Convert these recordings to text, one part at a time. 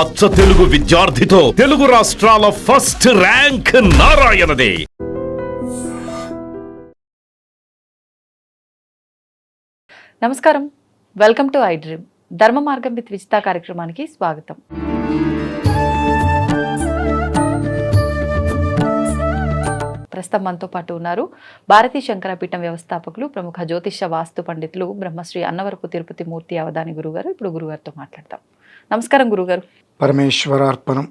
అచ్చ తెలుగు విద్యార్థితో తెలుగు రాష్ట్రాల first rank నారాయణదే. నమస్కారం, వెల్కమ్ టు ఐ డ్రీమ్. ధర్మ మార్గం విత్ విజిత కార్యక్రమానికి స్వాగతం. ప్రస్తుతం మనతో పాటు ఉన్నారు భారతీ శంకరపీఠం వ్యవస్థాపకులు, ప్రముఖ జ్యోతిష్య వాస్తు పండితులు బ్రహ్మశ్రీ అన్నవరపు తిరుపతి మూర్తి అవధాని గురుగారు. ఇప్పుడు గురుగారితో మాట్లాడతాం. నమస్కారం గురుగారు. పరమేశ్వరార్పణం.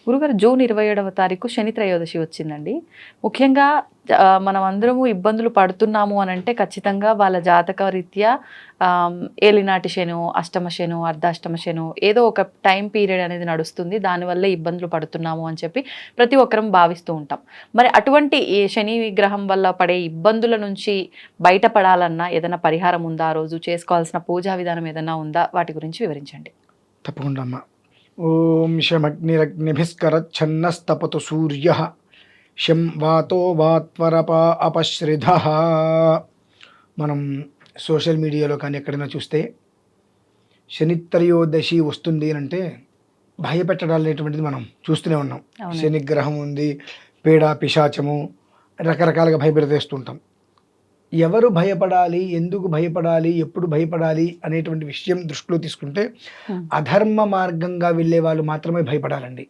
గురుగారు, జూన్ 27వ తారీఖు శని త్రయోదశి వచ్చిందండి. ముఖ్యంగా మనం అందరము ఇబ్బందులు పడుతున్నాము అని అంటే ఖచ్చితంగా వాళ్ళ జాతక రీత్యా ఏలినాటి శను, అష్టమ శను, అర్ధాష్టమ శను, ఏదో ఒక టైం పీరియడ్ అనేది నడుస్తుంది, దానివల్లే ఇబ్బందులు పడుతున్నాము అని చెప్పి ప్రతి ఒక్కరం భావిస్తూ ఉంటాం. మరి అటువంటి శని విగ్రహం వల్ల పడే ఇబ్బందుల నుంచి బయటపడాలన్నా ఏదైనా పరిహారం ఉందా, ఆ రోజు చేసుకోవాల్సిన పూజా విధానం ఏదైనా ఉందా, వాటి గురించి వివరించండి. తప్పకుండా అమ్మా. ఓం శమగ్నిరగ్నిభిస్కరచ్ఛన్నస్తపతు సూర్య శం వాతో వాత్వరప అపశ్రిధ. మనం సోషల్ మీడియాలో కానీ ఎక్కడైనా చూస్తే శనిత్రయోదశి వస్తుంది అని అంటే భయపెట్టడాలు అనేటువంటిది మనం చూస్తూనే ఉన్నాం. శనిగ్రహం ఉంది, పీడా పిశాచము, రకరకాలుగా భయపెడతేస్తుంటాం. ఎవరు భయపడాలి, ఎందుకు భయపడాలి, ఎప్పుడు భయపడాలి అనేటువంటి విషయం దృష్టిలో తీసుకుంటే అధర్మ మార్గంగా వెళ్ళే వాళ్ళు మాత్రమే భయపడాలండి.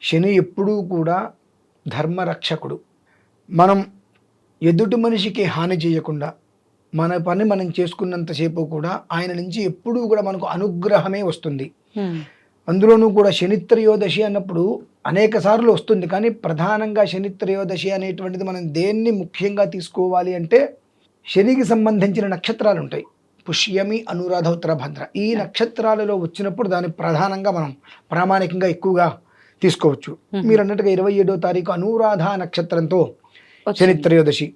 శని ఎప్పుడూ కూడా ధర్మరక్షకుడు. మనం ఎదుటి మనిషికి హాని చేయకుండా మన పని మనం చేసుకున్నంతసేపు కూడా ఆయన నుంచి ఎప్పుడూ కూడా మనకు అనుగ్రహమే వస్తుంది. అందులోనూ కూడా శనిత్రయోదశి అన్నప్పుడు అనేక సార్లు వస్తుంది, కానీ ప్రధానంగా శనిత్రయోదశి అనేటువంటిది మనం దేన్ని ముఖ్యంగా తీసుకోవాలి అంటే శనికి సంబంధించిన నక్షత్రాలు ఉంటాయి. పుష్యమి, అనురాధ, ఉత్తర భద్ర. ఈ నక్షత్రాలలో వచ్చినప్పుడు దాన్ని ప్రధానంగా మనం ప్రామాణికంగా ఎక్కువగా తీసుకోవచ్చు. మీరు అన్నట్టుగా 27వ తారీఖు అనురాధ నక్షత్రంతో శనిత్రయోదశి.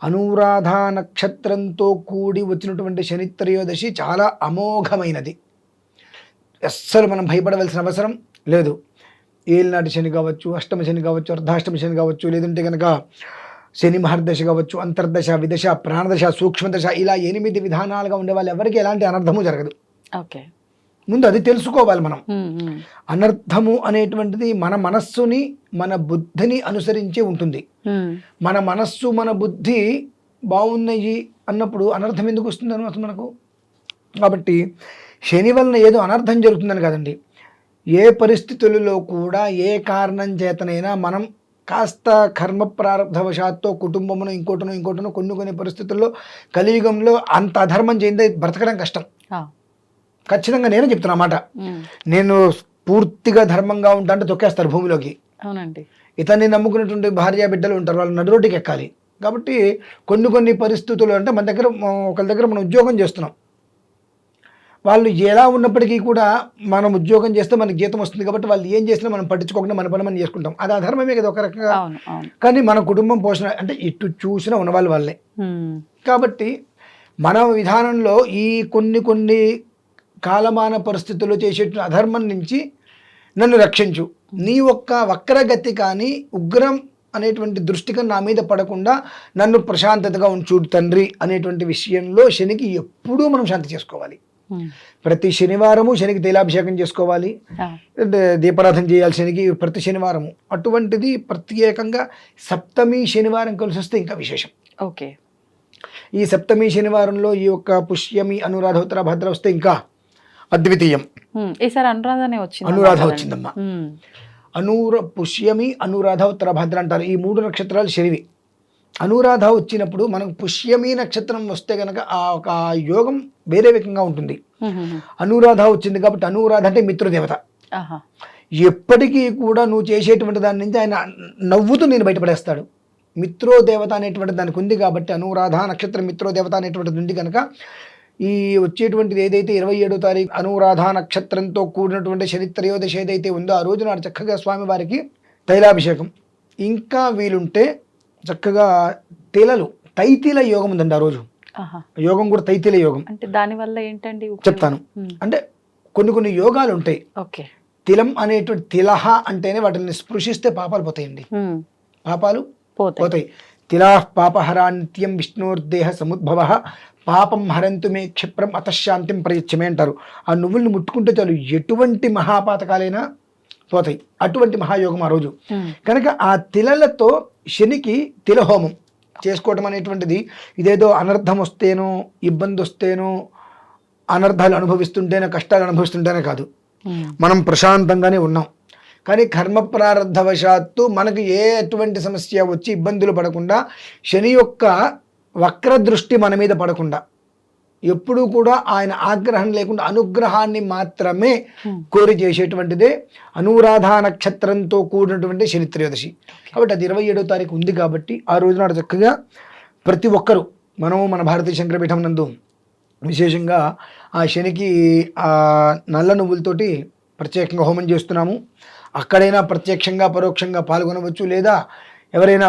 అనురాధ నక్షత్రంతో కూడి వచ్చినటువంటి శనిత్రయోదశి చాలా అమోఘమైనది. అస్సలు మనం భయపడవలసిన అవసరం లేదు. ఏలినాటి శని కావచ్చు, అష్టమ శని కావచ్చు, అర్ధాష్టమ శని కావచ్చు, లేదంటే కనుక శని మహర్దశ కావచ్చు, అంతర్దశ, విదశ, ప్రాణదశ, సూక్ష్మదశ, ఇలా 8 విధానాలుగా ఉండే వాళ్ళు ఎవరికి ఎలాంటి అనర్థము జరగదు. ఓకే, ముందు అది తెలుసుకోవాలి మనం. అనర్థము అనేటువంటిది మన మనస్సుని, మన బుద్ధిని అనుసరించి ఉంటుంది. మన మనస్సు, మన బుద్ధి బాగున్నాయి అన్నప్పుడు అనర్థం ఎందుకు వస్తుంది అన్నమాట మనకు. కాబట్టి శని వలన ఏదో అనర్థం జరుగుతుందని కాదండి. ఏ పరిస్థితులలో కూడా ఏ కారణం చేతనైనా మనం కాస్త కర్మ ప్రారంభవశాత్తు కుటుంబమును ఇంకోటను కొన్ని పరిస్థితుల్లో కలియుగంలో అంత అధర్మం చేయందే బ్రతకడం కష్టం. ఖచ్చితంగా నేనే చెప్తున్నా మాట. నేను పూర్తిగా ధర్మంగా ఉంటా అంటే తొక్కేస్తారు భూమిలోకి. అవునండి. ఇతన్ని నమ్ముకున్నటువంటి భార్య బిడ్డలు ఉంటారు, వాళ్ళు నడురోటికి ఎక్కాలి. కాబట్టి కొన్ని పరిస్థితులు అంటే మన దగ్గర ఒకరి దగ్గర మనం ఉద్యోగం చేస్తున్నాం, వాళ్ళు ఎలా ఉన్నప్పటికీ కూడా మనం ఉద్యోగం చేస్తే మనకి జీతం వస్తుంది కాబట్టి వాళ్ళు ఏం చేసినా మనం పట్టించుకోకుండా మన పని మనం చేసుకుంటాం. అది అధర్మమే కదా ఒక రకంగా. కానీ మన కుటుంబం పోషణ అంటే ఇటు చూసినా ఉన్నవాళ్ళు వాళ్ళే. కాబట్టి మన విధానంలో ఈ కొన్ని కాలమాన పరిస్థితుల్లో చేసేటువంటి అధర్మం నుంచి నన్ను రక్షించు, నీ ఒక్క వక్రగతి కానీ ఉగ్రం అనేటువంటి దృష్టిగా నా మీద పడకుండా నన్ను ప్రశాంతతగా ఉంచు తండ్రి అనేటువంటి విషయంలో శనికి ఎప్పుడూ మనం శాంతి చేసుకోవాలి. ప్రతి శనివారము శనికి తైలాభిషేకం చేసుకోవాలి, దీపారాధన చేయాలి శనికి ప్రతి శనివారము. అటువంటిది ప్రత్యేకంగా సప్తమి శనివారం కలిసి వస్తే ఇంకా విశేషం. ఓకే, ఈ సప్తమి శనివారంలో ఈ యొక్క పుష్యమి, అనురాధ, ఉత్తర భద్ర వస్తే ఇంకా అద్వితీయం. ఈసారి అనురాధ వచ్చిందమ్మా. పుష్యమి, అనురాధ, ఉత్తర భద్ర అంటారు. ఈ 3 నక్షత్రాలు శనివి. అనురాధ వచ్చినప్పుడు మనకు పుష్యమి నక్షత్రం వస్తే కనుక ఆ ఒక యోగం వేరే విధంగా ఉంటుంది. అనురాధ వచ్చింది కాబట్టి అనురాధ అంటే మిత్రదేవత. ఎప్పటికీ కూడా నువ్వు చేసేటువంటి దాని నుంచి ఆయన నవ్వుతూ నేను బయటపడేస్తాడు. మిత్రోదేవత అనేటువంటి దానికి ఉంది కాబట్టి అనురాధ నక్షత్రం మిత్రోదేవత అనేటువంటిది ఉంది కనుక ఈ వచ్చేటువంటిది ఏదైతే 27వ తారీఖు అనురాధ నక్షత్రంతో కూడినటువంటి శనిత్రయోదశి ఏదైతే ఉందో ఆ రోజు నాడు చక్కగా స్వామివారికి తైలాభిషేకం, ఇంకా వీలుంటే చక్కగా తైతీల యోగం ఉందండి ఆ రోజు. యోగం కూడా తైతీల యోగం. అంటే దానివల్ల ఏంటండి చెప్తాను. అంటే కొన్ని యోగాలు ఉంటాయి. తిలం అనేటువంటి తిలహ అంటేనే వాటిని స్పృశిస్తే పాపాలు పోతాయండి. పాపాలు పోతాయి. తిలా పాపహరా నిత్యం విష్ణోర్దేహ సముద్భవ పాపం హరంతు మే క్షిప్రం అతశాంతిం ప్రయచ్చమే అంటారు. ఆ నువ్వుల్ని ముట్టుకుంటే చాలు ఎటువంటి మహాపాతకాలైనా పోతాయి. అటువంటి మహాయోగం ఆ రోజు. కనుక ఆ తిలలతో శనికి తిలహోమం చేసుకోవటం అనేటువంటిది ఇదేదో అనర్థం వస్తేనో, ఇబ్బంది వస్తేనో, అనర్థాలు అనుభవిస్తుంటేనే, కష్టాలు అనుభవిస్తుంటేనే కాదు. మనం ప్రశాంతంగానే ఉన్నాం. కానీ కర్మ ప్రారంధవశాత్తు మనకు ఎటువంటి సమస్య వచ్చి ఇబ్బందులు పడకుండా, శని యొక్క వక్ర దృష్టి మన మీద పడకుండా, ఎప్పుడూ కూడా ఆయన ఆగ్రహం లేకుండా అనుగ్రహాన్ని మాత్రమే కోరి చేసేటువంటిదే అనురాధ నక్షత్రంతో కూడినటువంటి శని త్రయోదశి. కాబట్టి అది 27వ తారీఖు ఉంది. కాబట్టి ఆ రోజు నాడు చక్కగా ప్రతి ఒక్కరూ మనము మన భారతీయ శంకరపీఠం నందు విశేషంగా ఆ శనికి ఆ నల్ల నువ్వులతోటి ప్రత్యేకంగా హోమం చేస్తున్నాము. అక్కడైనా ప్రత్యక్షంగా పరోక్షంగా పాల్గొనవచ్చు. లేదా ఎవరైనా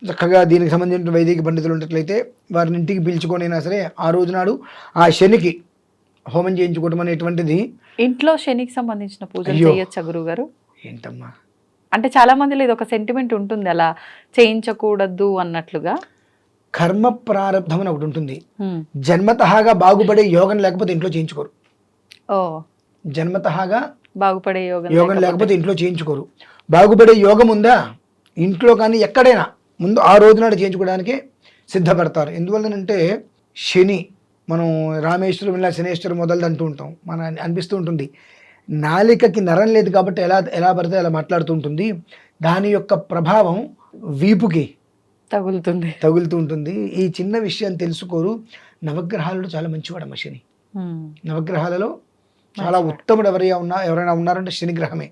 చక్కగా దీనికి సంబంధించిన వైదిక పండితులు ఉన్నట్లయితే వారిని ఇంటికి పిలుచుకొనైనా సరే ఆ రోజు నాడు ఆ శనికి హోమం చేయించుకోవడం అనేటువంటిది. ఇంట్లో శనికి సంబంధించిన పూజలు చేయొచ్చా గురుగారు? ఏంటమ్మా అంటే చాలా మందిలో ఇది ఒక సెంటిమెంట్ ఉంటుంది, అలా చేయించకూడదు అన్నట్లుగా. కర్మ ప్రారంధం అని ఒకటి ఉంటుంది. జన్మతహాగా బాగుపడే యోగం లేకపోతే ఇంట్లో చేయించుకోరు. ఓ, జన్మతహాగా బాగుపడే యోగం లేకపోతే ఇంట్లో చేయించుకోరు. బాగుపడే యోగం ఉందా ఇంట్లో కానీ ఎక్కడైనా ముందు ఆ రోజు నాడు చేయించుకోవడానికి సిద్ధపడతారు. ఎందువల్లనంటే శని, మనం రామేశ్వరం ఇలా శనేశ్వరం మొదలు అంటూ ఉంటాం. మన అనిపిస్తూ ఉంటుంది నాలికకి నరం లేదు కాబట్టి ఎలా పడితే అలా మాట్లాడుతూ ఉంటుంది. దాని యొక్క ప్రభావం వీపుకి తగులుతూ ఉంటుంది. ఈ చిన్న విషయం తెలుసుకోరు. నవగ్రహాలలో చాలా మంచివాడమ్మ శని. నవగ్రహాలలో చాలా ఉత్తముడు ఎవరైనా ఉన్నారంటే శని గ్రహమే.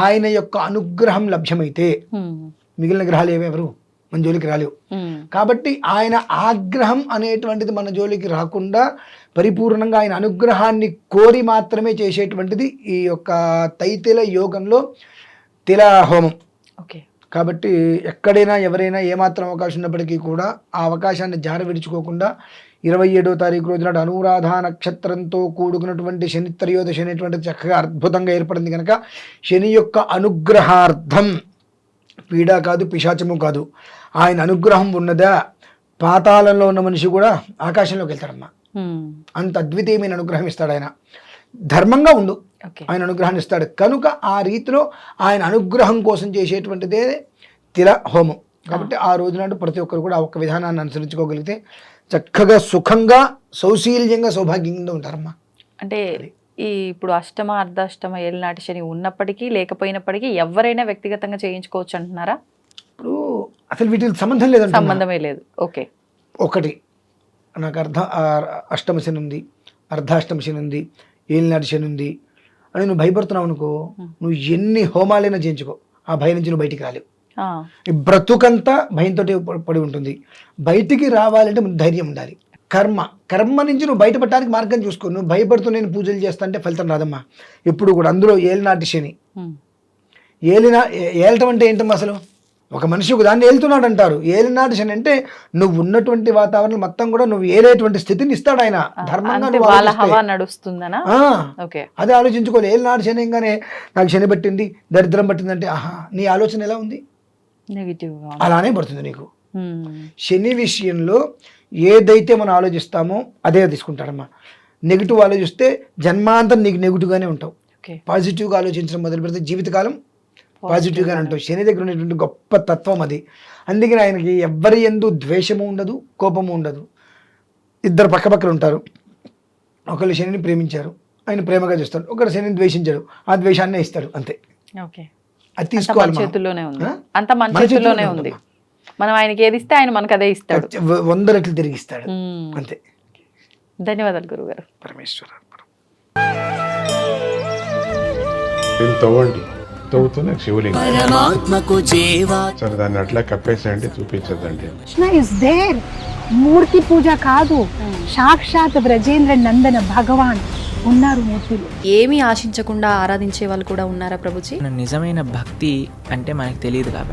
ఆయన యొక్క అనుగ్రహం లభ్యమైతే మిగిలిన గ్రహాలు ఎవరు మన జోలికి రాలేవు. కాబట్టి ఆయన ఆగ్రహం అనేటువంటిది మన జోలికి రాకుండా పరిపూర్ణంగా ఆయన అనుగ్రహాన్ని కోరి మాత్రమే చేసేటువంటిది ఈ యొక్క తైతిల యోగంలో తిల హోమం. కాబట్టి ఎక్కడైనా ఎవరైనా ఏమాత్రం అవకాశం ఉన్నప్పటికీ కూడా ఆ అవకాశాన్ని జార విడుచుకోకుండా 27వ తారీఖు రోజు నాడు అనురాధ నక్షత్రంతో కూడుకున్నటువంటి శని త్రయోదశి అనేటువంటిది చక్కగా అద్భుతంగా ఏర్పడింది. కనుక శని యొక్క అనుగ్రహార్థం పీడ కాదు, పిశాచము కాదు. ఆయన అనుగ్రహం ఉన్నదా పాతాళంలో ఉన్న మనిషి కూడా ఆకాశంలోకి వెళ్తాడమ్మా. అంత అద్వితీయమైన అనుగ్రహం ఇస్తాడు ఆయన. ధర్మంగా ఉండు, ఆయన అనుగ్రహాన్ని ఇస్తాడు. కనుక ఆ రీతిలో ఆయన అనుగ్రహం కోసం చేసేటువంటిదే తిల హోమం. కాబట్టి ఆ రోజు నాడు ప్రతి ఒక్కరు కూడా ఆ ఒక్క విధానాన్ని అనుసరించుకోగలిగితే చక్కగా సుఖంగా సౌశీల్యంగా సౌభాగ్యంగా ఉంటారమ్మా. అంటే ఇప్పుడు అష్టమ అర్ధాష్టమ ఏలినాటి శని ఉన్నప్పటికీ లేకపోయినప్పటికీ ఎవరైనా వ్యక్తిగతంగా చేయించుకోవచ్చు అంటున్నారా? ఇప్పుడు అసలు వీటికి సంబంధమే లేదు. ఓకే, ఒకటి నాకు అష్టమ శని ఉంది, అర్ధాష్టమ శని ఉంది, ఏలినాటి శని ఉంది అని నువ్వు భయపడుతున్నావు అనుకో, నువ్వు ఎన్ని హోమాలైనా చేయించుకో, ఆ భయం నుంచి నువ్వు బయటికి రాలేవు. బ్రతుకంతా భయంతో పడి ఉంటుంది. బయటికి రావాలంటే ముందు ధైర్యం ఉండాలి. కర్మ నుంచి నువ్వు బయటపడటానికి మార్గం చూసుకో. నువ్వు భయపడుతూ నేను పూజలు చేస్తా అంటే ఫలితం రాదమ్మా ఎప్పుడు కూడా. అందులో ఏలినాటి శని, ఏలటం అంటే ఏంటమ్మా? అసలు ఒక మనిషి దాన్ని ఏలుతున్నాడు అంటారు. ఏలినాటి శని అంటే నువ్వు ఉన్నటువంటి వాతావరణం మొత్తం కూడా నువ్వు ఏలేటువంటి స్థితిని ఇస్తాడు ఆయన. ధర్మంగా అదే ఆలోచించుకోవాలి. ఏలినాటి శని గానే నాకు శని పట్టింది, దరిద్రం పట్టింది అంటే ఆహా, నీ ఆలోచన ఎలా ఉంది? నెగిటివ్. అలానే పడుతుంది నీకు. శని విషయంలో ఏదైతే మనం ఆలోచిస్తామో అదే తీసుకుంటాడమ్మా. నెగిటివ్ ఆలోచిస్తే జన్మాంతం నీకు నెగిటివ్గానే ఉంటావు. పాజిటివ్గా ఆలోచించడం మొదలు పెడితే జీవితకాలం పాజిటివ్గానే ఉంటావు. శని దగ్గర ఉన్నటువంటి గొప్ప తత్వం అది. అందుకని ఆయనకి ఎవ్వరి యందు ద్వేషము ఉండదు, కోపము ఉండదు. ఇద్దరు పక్కపక్కలు ఉంటారు. ఒకళ్ళు శనిని ప్రేమించారు, ఆయన ప్రేమగా చేస్తాడు. ఒకరు శనిని ద్వేషించాడు, ఆ ద్వేషాన్నే ఇస్తాడు. అంతే. అది తీసుకోవాలి. అంత మన చేతుల్లోనే ఉంది. మనం ఆయనకి ఏది ఇస్తే ఆయన మనకు అదే ఇస్తాడు. 100 రెట్లు తిరిగి ఇస్తాడు. అంతే. ధన్యవాదాలు గురుగారు. పరమేశ్వర. తవ్వుతున్న శివలింగం సరే దాన్ని అట్లా కప్పేసేయండి, చూపించదండి. Krishna is there. మూర్తి పూజ కాదు, సాక్షాత్ బ్రజేంద్ర నందన భగవాన్ ఉన్నారు మూర్తిలో. ఏమీ ఆశించకుండా ఆరాధించే వాళ్ళు కూడా ఉన్నారా ప్రభుజీ? నిజమైన భక్తి అంటే మనకు తెలియదు కాబట్టి